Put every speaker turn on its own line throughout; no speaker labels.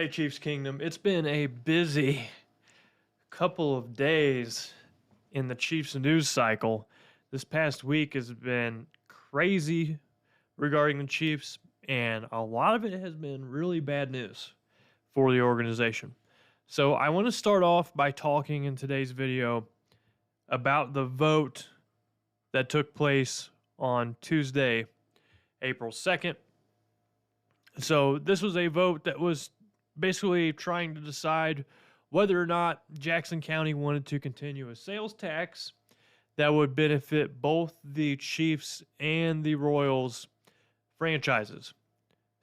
Hey, Chiefs Kingdom. It's been a busy couple of days in the Chiefs news cycle. This past week has been crazy regarding the Chiefs, and a lot of it has been really bad news for the organization. So, I want to start off by talking in today's video about the vote that took place on Tuesday, April 2nd. So, this was a vote that was basically trying to decide whether or not Jackson County wanted to continue a sales tax that would benefit both the Chiefs and the Royals franchises.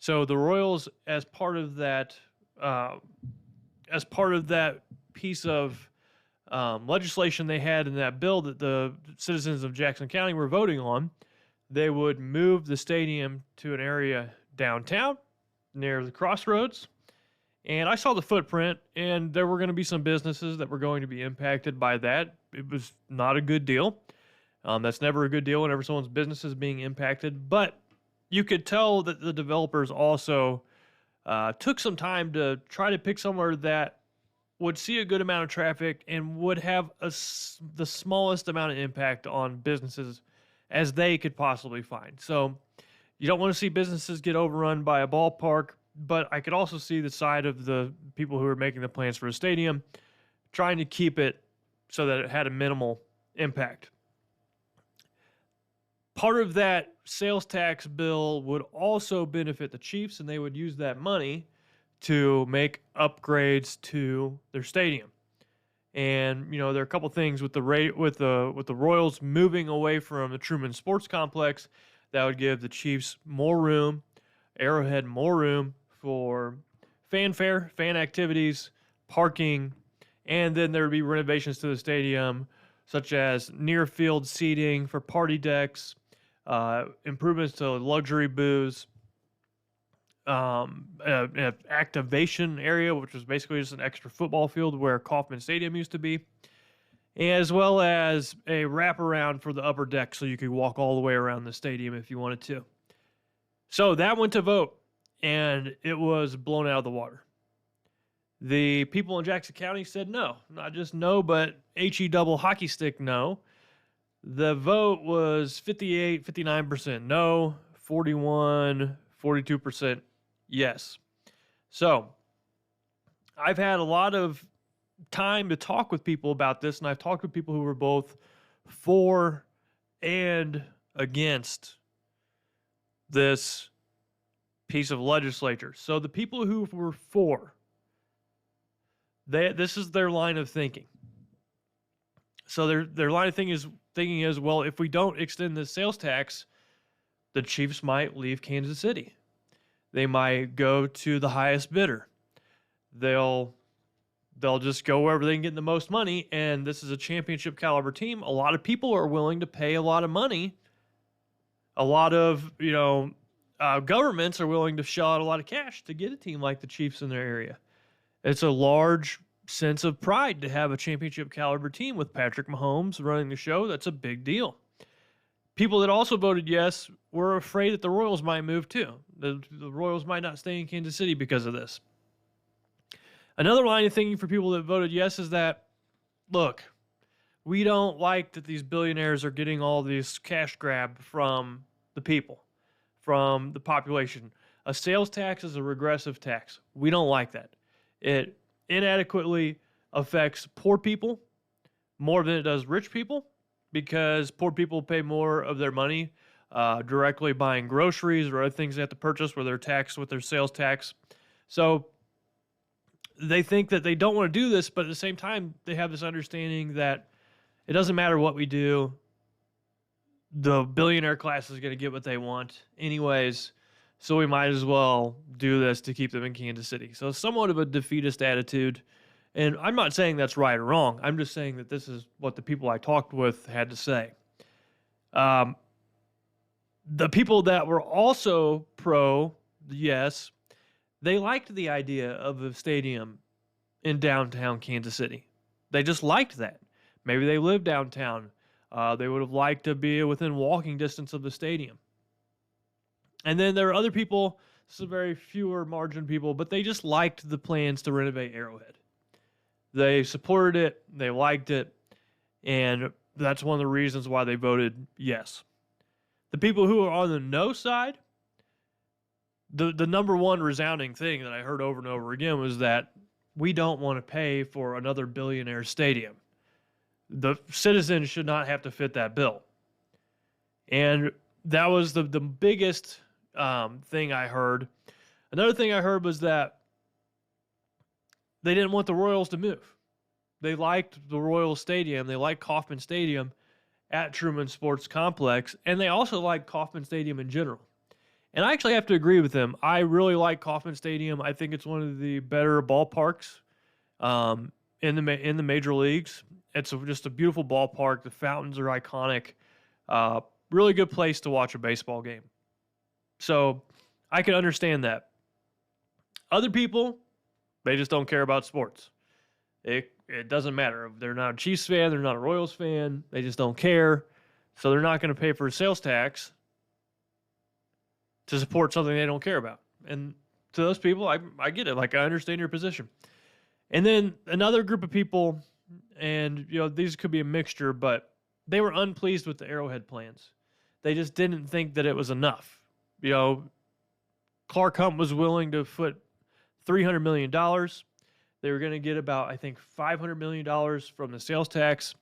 So the Royals, uh, as part of that piece of legislation they had in that bill that the citizens of Jackson County were voting on, they would move the stadium to an area downtown near the crossroads. And I saw the footprint, and there were going to be some businesses that were going to be impacted by that. It was not a good deal. That's never a good deal whenever someone's business is being impacted. But you could tell that the developers also took some time to try to pick somewhere that would see a good amount of traffic and would have the smallest amount of impact on businesses as they could possibly find. So you don't want to see businesses get overrun by a ballpark. But I could also see the side of the people who are making the plans for a stadium trying to keep it so that it had a minimal impact. Part of that sales tax bill would also benefit the Chiefs, and they would use that money to make upgrades to their stadium. And there are a couple things with the Royals moving away from the Truman Sports Complex that would give the Chiefs more room, Arrowhead more room for fanfare, fan activities, parking, and then there would be renovations to the stadium, such as near field seating for party decks, improvements to luxury booths, an activation area, which was basically just an extra football field where Kauffman Stadium used to be, as well as a wraparound for the upper deck so you could walk all the way around the stadium if you wanted to. So that went to vote, and it was blown out of the water. The people in Jackson County said no, not just no, but HE double hockey stick no. The vote was 59% no, 42% yes. So I've had a lot of time to talk with people about this, and I've talked with people who were both for and against this piece of legislature. So the people who were for, this is their line of thinking. So their line of thinking is, well, if we don't extend this sales tax, the Chiefs might leave Kansas City. They might go to the highest bidder. They'll just go wherever they can get the most money, and this is a championship caliber team. A lot of people are willing to pay a lot of money. A lot of, governments are willing to shell out a lot of cash to get a team like the Chiefs in their area. It's a large sense of pride to have a championship caliber team with Patrick Mahomes running the show. That's a big deal. People that also voted yes were afraid that the Royals might move too. The Royals might not stay in Kansas City because of this. Another line of thinking for people that voted yes is that, look, we don't like that these billionaires are getting all this cash grab from the people, from the population. A sales tax is a regressive tax. We don't like that. It inadequately affects poor people more than it does rich people, because poor people pay more of their money directly buying groceries or other things they have to purchase where they're taxed with their sales tax. So they think that they don't want to do this, but at the same time, they have this understanding that it doesn't matter what we do. The billionaire class is going to get what they want anyways, so we might as well do this to keep them in Kansas City. So somewhat of a defeatist attitude, and I'm not saying that's right or wrong. I'm just saying that this is what the people I talked with had to say. The people that were also pro, yes, they liked the idea of a stadium in downtown Kansas City. They just liked that. Maybe they live downtown. They would have liked to be within walking distance of the stadium. And then there are other people This is a very fewer margin people, but they just liked the plans to renovate Arrowhead. They supported it, they liked it, and that's one of the reasons why they voted yes. The people who are on the no side, the number one resounding thing that I heard over and over again was that we don't want to pay for another billionaire stadium. The citizens should not have to fit that bill. And that was the biggest thing I heard. Another thing I heard was that they didn't want the Royals to move. They liked the Royals Stadium. They liked Kauffman Stadium at Truman Sports Complex. And they also liked Kauffman Stadium in general. And I actually have to agree with them. I really like Kauffman Stadium. I think it's one of the better ballparks in the major leagues. It's just a beautiful ballpark. The fountains are iconic. Really good place to watch a baseball game. So I can understand that. Other people, they just don't care about sports. It doesn't matter. If they're not a Chiefs fan, they're not a Royals fan, they just don't care. So they're not going to pay for a sales tax to support something they don't care about. And to those people, I get it. Like, I understand your position. And then another group of people, and these could be a mixture, but they were unpleased with the Arrowhead plans. They just didn't think that it was enough. Clark Hunt was willing to foot $300 million. They were going to get about, I think, $500 million from the sales tax.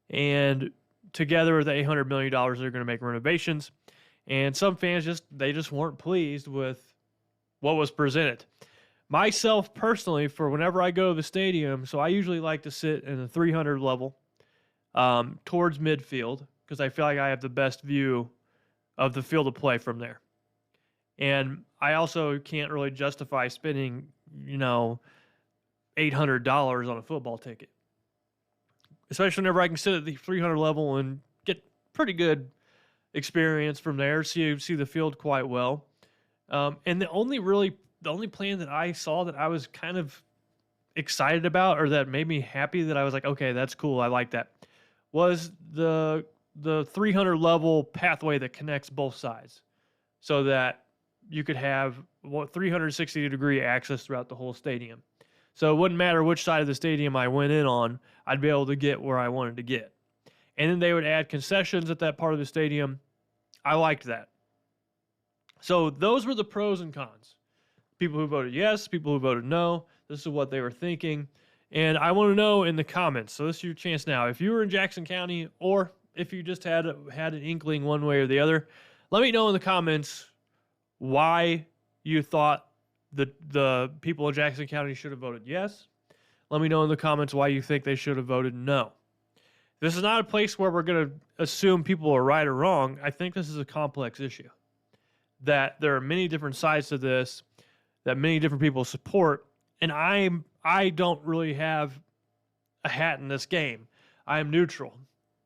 And together with the $800 million, they're going to make renovations. And some fans they just weren't pleased with what was presented. Myself personally, for whenever I go to the stadium, so I usually like to sit in the 300 level towards midfield because I feel like I have the best view of the field of play from there. And I also can't really justify spending, $800 on a football ticket, especially whenever I can sit at the 300 level and get pretty good experience from there, see the field quite well. And the only plan that I saw that I was kind of excited about, or that made me happy, that I was like, okay, that's cool, I like that, was the 300 level pathway that connects both sides, so that you could have 360 degree access throughout the whole stadium. So it wouldn't matter which side of the stadium I went in on, I'd be able to get where I wanted to get. And then they would add concessions at that part of the stadium. I liked that. So those were the pros and cons. People who voted yes, people who voted no. This is what they were thinking. And I want to know in the comments, so this is your chance now, if you were in Jackson County, or if you just had an inkling one way or the other, let me know in the comments why you thought the people in Jackson County should have voted yes. Let me know in the comments why you think they should have voted no. This is not a place where we're going to assume people are right or wrong. I think this is a complex issue, that there are many different sides to this, that many different people support, and I don't really have a hat in this game. I am neutral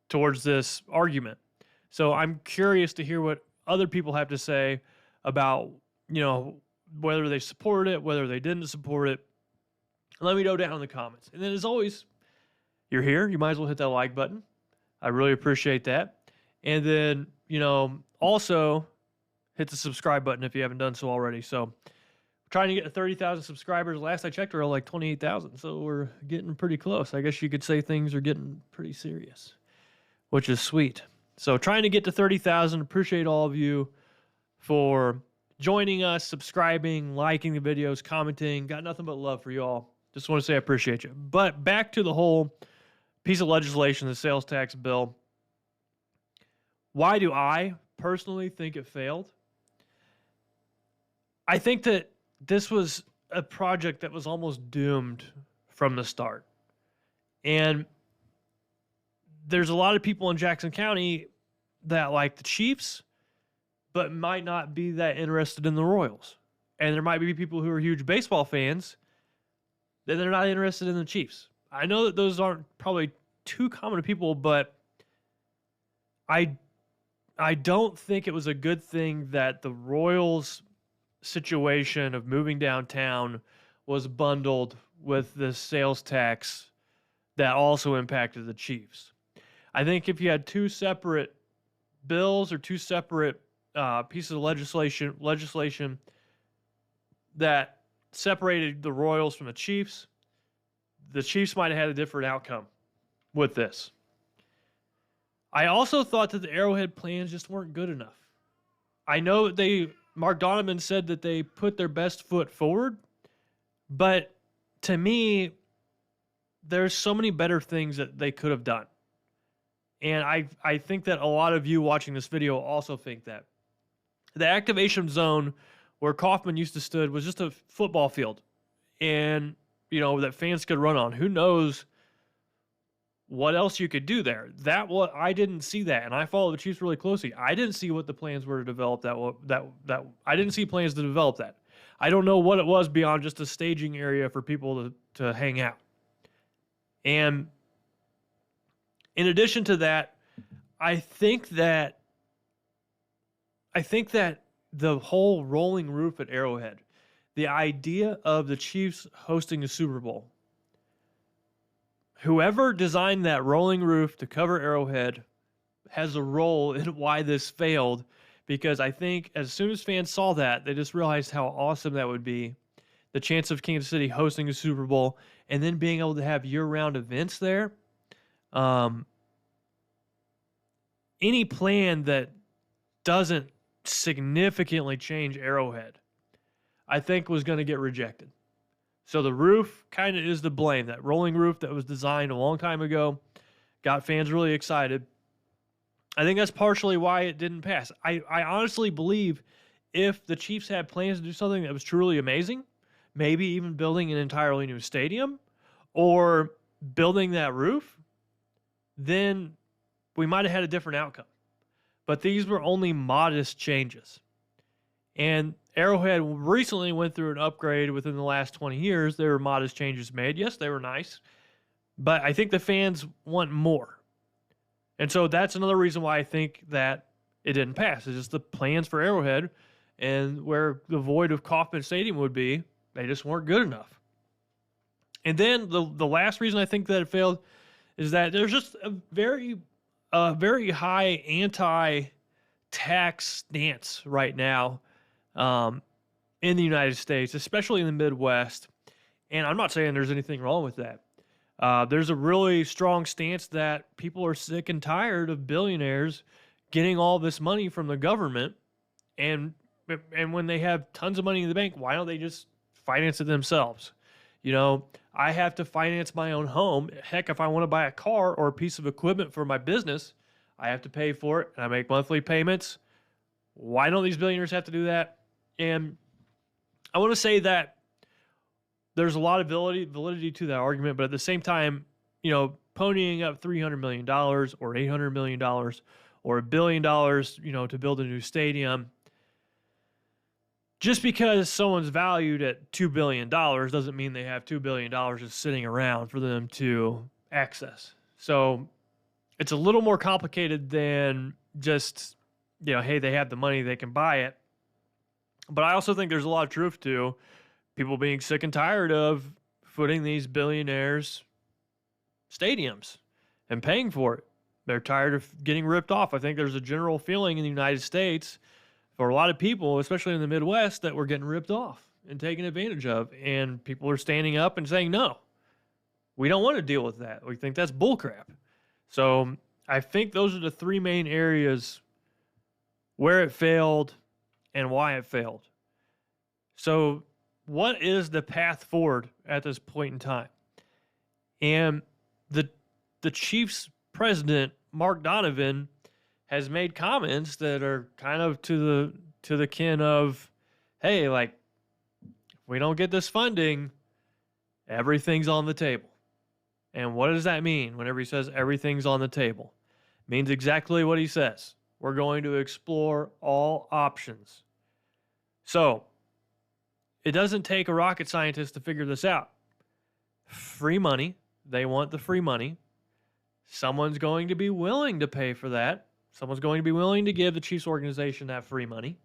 towards this argument. So I'm curious to hear what other people have to say about, whether they supported it, whether they didn't support it. Let me know down in the comments. And then, as always, you're here, you might as well hit that like button. I really appreciate that. And then, also hit the subscribe button if you haven't done so already. So, trying to get to 30,000 subscribers. Last I checked, we're like 28,000. So we're getting pretty close. I guess you could say things are getting pretty serious, which is sweet. So trying to get to 30,000. Appreciate all of you for joining us, subscribing, liking the videos, commenting. Got nothing but love for you all. Just want to say I appreciate you. But back to the whole piece of legislation, the sales tax bill. Why do I personally think it failed? I think that this was a project that was almost doomed from the start. And there's a lot of people in Jackson County that like the Chiefs, but might not be that interested in the Royals. And there might be people who are huge baseball fans that they're not interested in the Chiefs. I know that those aren't probably too common to people, but I don't think it was a good thing that the Royals situation of moving downtown was bundled with the sales tax that also impacted the Chiefs. I think if you had two separate bills or two separate pieces of legislation that separated the Royals from the Chiefs, the Chiefs might have had a different outcome with this. I also thought that the Arrowhead plans just weren't good enough. I know Mark Donovan said that they put their best foot forward, but to me, there's so many better things that they could have done. And I think that a lot of you watching this video also think that. The activation zone where Kauffman used to stood was just a football field. And, that fans could run on. Who knows what else you could do there? I didn't see that, and I follow the Chiefs really closely. I didn't see what the plans were to develop that. I didn't see plans to develop that. I don't know what it was beyond just a staging area for people to hang out. And in addition to that, I think that the whole rolling roof at Arrowhead, the idea of the Chiefs hosting the Super Bowl, whoever designed that rolling roof to cover Arrowhead has a role in why this failed, because I think as soon as fans saw that, they just realized how awesome that would be. The chance of Kansas City hosting a Super Bowl and then being able to have year-round events there. Any plan that doesn't significantly change Arrowhead, I think was going to get rejected. So the roof kind of is the blame. That rolling roof that was designed a long time ago got fans really excited. I think that's partially why it didn't pass. I honestly believe if the Chiefs had plans to do something that was truly amazing, maybe even building an entirely new stadium or building that roof, then we might have had a different outcome. But these were only modest changes. And Arrowhead recently went through an upgrade within the last 20 years. There were modest changes made. Yes, they were nice. But I think the fans want more. And so that's another reason why I think that it didn't pass. It's just the plans for Arrowhead and where the void of Kauffman Stadium would be, they just weren't good enough. And then the last reason I think that it failed is that there's just a very high anti-tax stance right now in the United States, especially in the Midwest. And I'm not saying there's anything wrong with that. There's a really strong stance that people are sick and tired of billionaires getting all this money from the government. And when they have tons of money in the bank, why don't they just finance it themselves? I have to finance my own home. Heck, if I want to buy a car or a piece of equipment for my business, I have to pay for it, and I make monthly payments. Why don't these billionaires have to do that? And I want to say that there's a lot of validity to that argument, but at the same time, ponying up $300 million or $800 million or $1 billion, to build a new stadium, just because someone's valued at $2 billion doesn't mean they have $2 billion just sitting around for them to access. So it's a little more complicated than just, hey, they have the money, they can buy it. But I also think there's a lot of truth to people being sick and tired of footing these billionaires' stadiums and paying for it. They're tired of getting ripped off. I think there's a general feeling in the United States for a lot of people, especially in the Midwest, that we're getting ripped off and taken advantage of. And people are standing up and saying, no, we don't want to deal with that. We think that's bullcrap. So I think those are the three main areas where it failed and why it failed. So what is the path forward at this point in time? And the Chiefs president, Mark Donovan, has made comments that are kind of to the kin of, hey, like, if we don't get this funding, everything's on the table. And what does that mean whenever he says everything's on the table? It means exactly what he says. We're going to explore all options. So it doesn't take a rocket scientist to figure this out. Free money. They want the free money. Someone's going to be willing to pay for that. Someone's going to be willing to give the Chiefs organization that free money.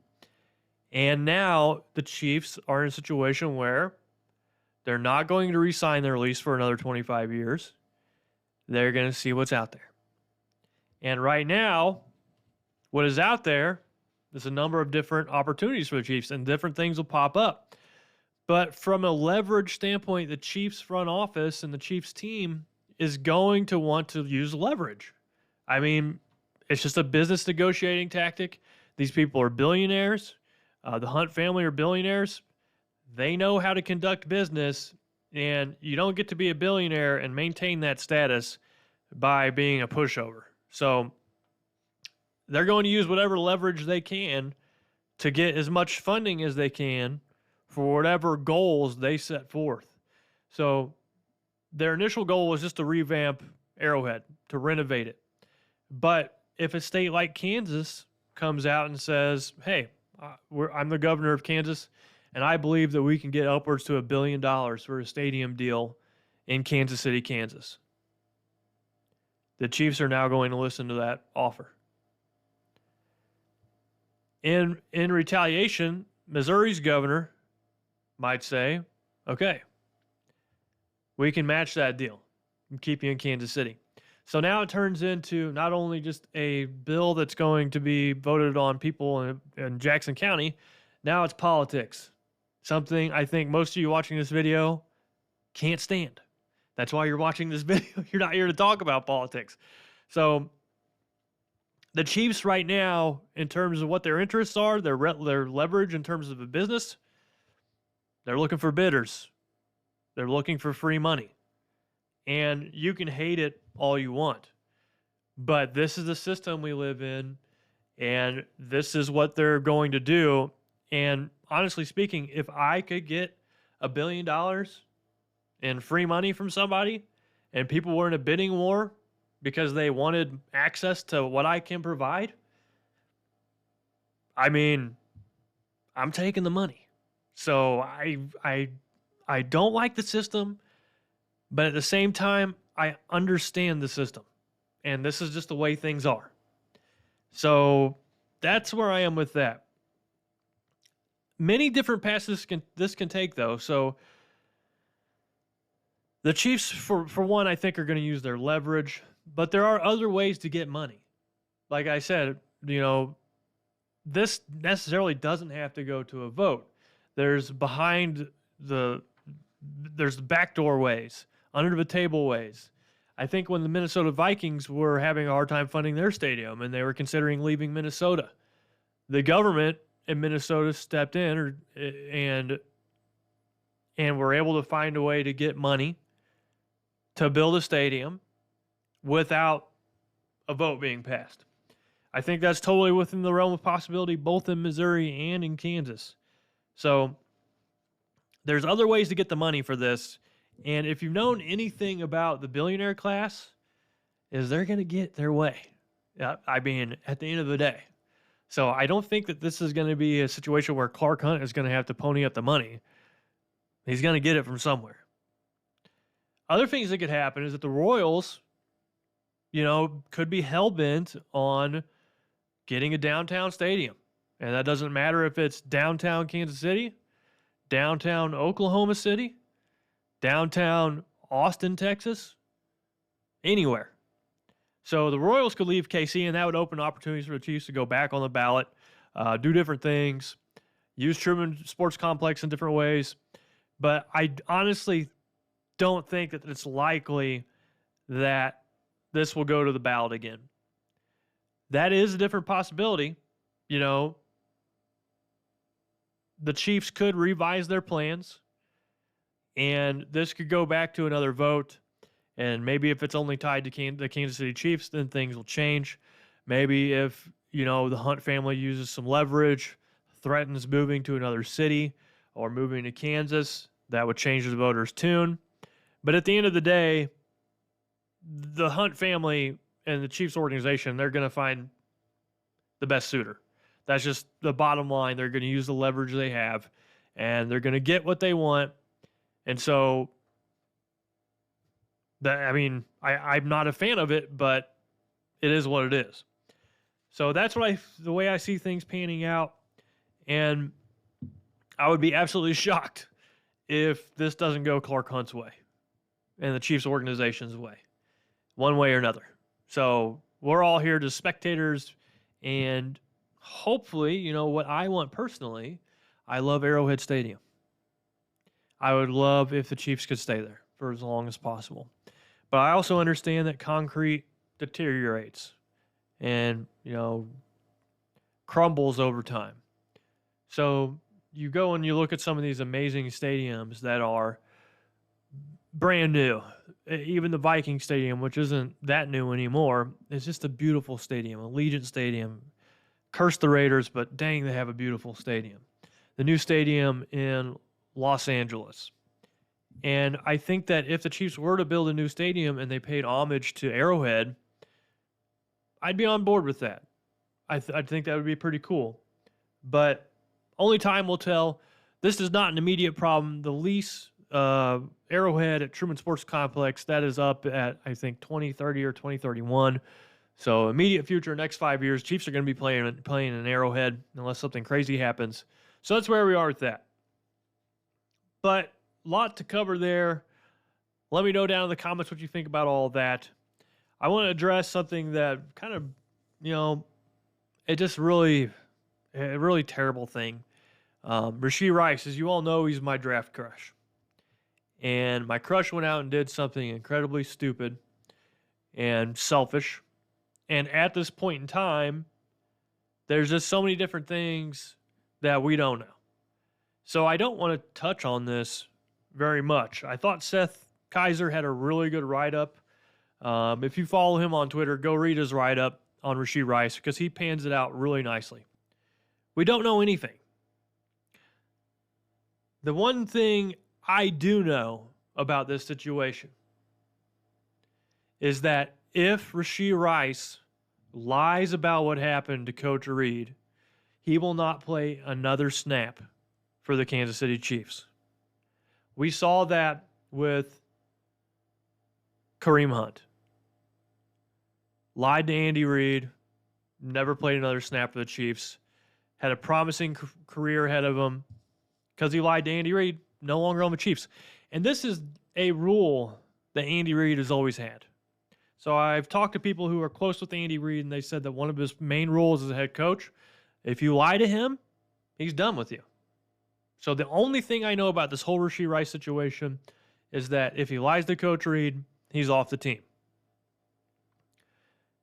And now the Chiefs are in a situation where they're not going to re-sign their lease for another 25 years. They're going to see what's out there. And right now, what is out there is a number of different opportunities for the Chiefs, and different things will pop up. But from a leverage standpoint, the Chiefs front office and the Chiefs team is going to want to use leverage. I mean, it's just a business negotiating tactic. These people are billionaires. The Hunt family are billionaires. They know how to conduct business, and you don't get to be a billionaire and maintain that status by being a pushover. So they're going to use whatever leverage they can to get as much funding as they can for whatever goals they set forth. So their initial goal was just to revamp Arrowhead, to renovate it. But if a state like Kansas comes out and says, hey, I'm the governor of Kansas, and I believe that we can get upwards to $1 billion for a stadium deal in Kansas City, Kansas, the Chiefs are now going to listen to that offer. In retaliation, Missouri's governor might say, okay, we can match that deal and keep you in Kansas City. So now it turns into not only just a bill that's going to be voted on people in Jackson County, now it's politics. Something I think most of you watching this video can't stand. That's why you're watching this video. You're not here to talk about politics. So the Chiefs right now, in terms of what their interests are, their leverage in terms of a business, they're looking for bidders. They're looking for free money. And you can hate it all you want. But this is the system we live in, and this is what they're going to do. And honestly speaking, if I could get $1 billion in free money from somebody and people were in a bidding war because they wanted access to what I can provide, I mean, I'm taking the money. So I don't like the system, but at the same time, I understand the system. And this is just the way things are. So that's where I am with that. Many different passes this can take, though. So the Chiefs, for one, I think are going to use their leverage, but there are other ways to get money. Like I said, this necessarily doesn't have to go to a vote. There's there's backdoor ways, under the table ways. I think when the Minnesota Vikings were having a hard time funding their stadium and they were considering leaving Minnesota, the government in Minnesota stepped in and were able to find a way to get money to build a stadium without a vote being passed. I think that's totally within the realm of possibility, both in Missouri and in Kansas. So there's other ways to get the money for this. And if you've known anything about the billionaire class, is they're going to get their way. I mean, at the end of the day. So I don't think that this is going to be a situation where Clark Hunt is going to have to pony up the money. He's going to get it from somewhere. Other things that could happen is that the Royals, could be hell-bent on getting a downtown stadium. And that doesn't matter if it's downtown Kansas City, downtown Oklahoma City, downtown Austin, Texas, anywhere. So the Royals could leave KC, and that would open opportunities for the Chiefs to go back on the ballot, do different things, use Truman Sports Complex in different ways. But I honestly don't think that it's likely that this will go to the ballot again. That is a different possibility. The Chiefs could revise their plans, and this could go back to another vote. And maybe if it's only tied to the Kansas City Chiefs, then things will change. Maybe if, the Hunt family uses some leverage, threatens moving to another city or moving to Kansas, that would change the voters' tune. But at the end of the day, the Hunt family and the Chiefs organization, they're going to find the best suitor. That's just the bottom line. They're going to use the leverage they have, and they're going to get what they want. And so, I'm not a fan of it, but it is what it is. So that's the way I see things panning out. And I would be absolutely shocked if this doesn't go Clark Hunt's way and the Chiefs organization's way, one way or another. So we're all here as spectators, and hopefully, what I want personally, I love Arrowhead Stadium. I would love if the Chiefs could stay there for as long as possible. But I also understand that concrete deteriorates and, crumbles over time. So you go and you look at some of these amazing stadiums that are brand new. Even the Viking Stadium, which isn't that new anymore, is just a beautiful stadium. Allegiant Stadium. Curse the Raiders, but dang, they have a beautiful stadium. The new stadium in Los Angeles. And I think that if the Chiefs were to build a new stadium and they paid homage to Arrowhead, I'd be on board with that. I think that would be pretty cool. But only time will tell. This is not an immediate problem. The lease, Arrowhead at Truman Sports Complex, that is up at, I think, 2030 or 2031. So immediate future, next 5 years, Chiefs are going to be playing in Arrowhead unless something crazy happens. So that's where we are with that. But a lot to cover there. Let me know down in the comments what you think about all of that. I want to address something that kind of, it just really, a really terrible thing. Rashod Rice, as you all know, he's my draft crush. And my crush went out and did something incredibly stupid and selfish. And at this point in time, there's just so many different things that we don't know. So I don't want to touch on this very much. I thought Seth Kaiser had a really good write-up. If you follow him on Twitter, go read his write-up on Rashod Rice because he pans it out really nicely. We don't know anything. The one thing I do know about this situation is that if Rashod Rice lies about what happened to Coach Reid, he will not play another snap for the Kansas City Chiefs. We saw that with Kareem Hunt. Lied to Andy Reid, never played another snap for the Chiefs, had a promising career ahead of him. Because he lied to Andy Reid, no longer on the Chiefs. And this is a rule that Andy Reid has always had. So I've talked to people who are close with Andy Reid, and they said that one of his main rules as a head coach, if you lie to him, he's done with you. So the only thing I know about this whole Rashod Rice situation is that if he lies to Coach Reid, he's off the team.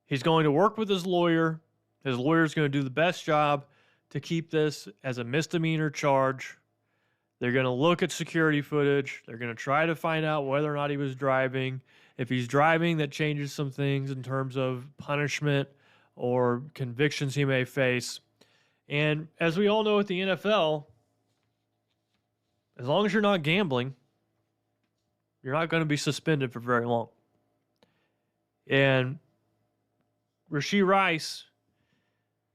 He's going to work with his lawyer. His lawyer's going to do the best job to keep this as a misdemeanor charge. They're going to look at security footage. They're going to try to find out whether or not he was driving. If he's driving, that changes some things in terms of punishment or convictions he may face. And as we all know at the NFL, as long as you're not gambling, you're not going to be suspended for very long. And Rashod Rice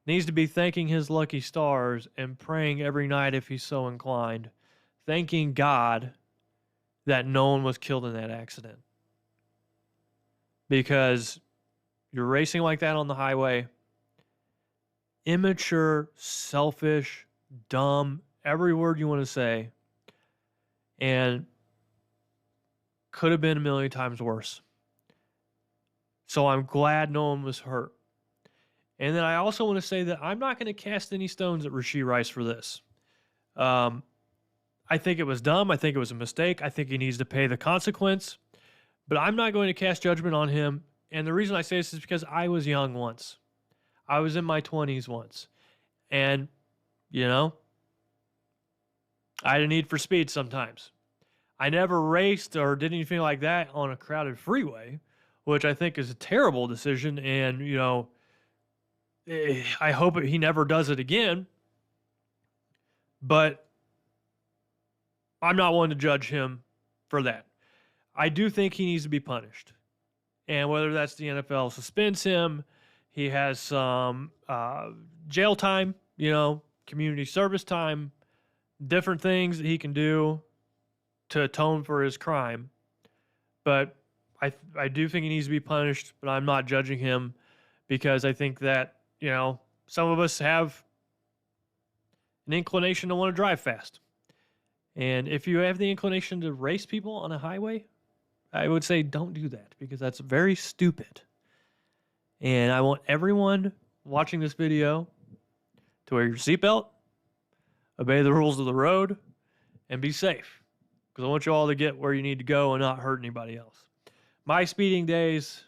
needs to be thanking his lucky stars and praying every night if he's so inclined, thanking God that no one was killed in that accident. Because you're racing like that on the highway, immature, selfish, dumb, every word you want to say, and could have been a million times worse. So I'm glad no one was hurt. And then I also want to say that I'm not going to cast any stones at Rashod Rice for this. I think it was dumb. I think it was a mistake. I think he needs to pay the consequence. But I'm not going to cast judgment on him. And the reason I say this is because I was young once. I was in my 20s once. And, I had a need for speed sometimes. I never raced or did anything like that on a crowded freeway, which I think is a terrible decision. And, I hope he never does it again. But I'm not one to judge him for that. I do think he needs to be punished. And whether that's the NFL suspends him, he has some jail time, community service time, different things that he can do to atone for his crime. But I do think he needs to be punished, but I'm not judging him because I think that, some of us have an inclination to want to drive fast. And if you have the inclination to race people on a highway, I would say don't do that because that's very stupid. And I want everyone watching this video to wear your seatbelt, obey the rules of the road, and be safe. because I want you all to get where you need to go and not hurt anybody else. My speeding days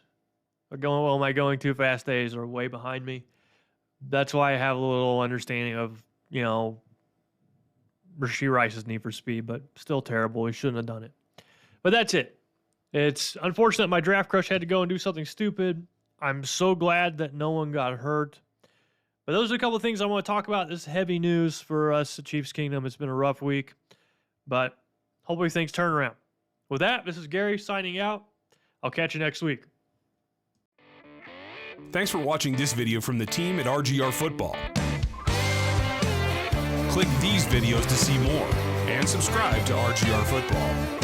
are going well. My going too fast days are way behind me. That's why I have a little understanding of, Rashod Rice's need for speed, but still terrible. He shouldn't have done it. But that's it. It's unfortunate my draft crush had to go and do something stupid. I'm so glad that no one got hurt. But those are a couple of things I want to talk about. This is heavy news for us at Chiefs Kingdom. It's been a rough week, but hopefully things turn around. With that, this is Gary signing out. I'll catch you next week.
Thanks for watching this video from the team at RGR Football. Click these videos to see more and subscribe to RGR Football.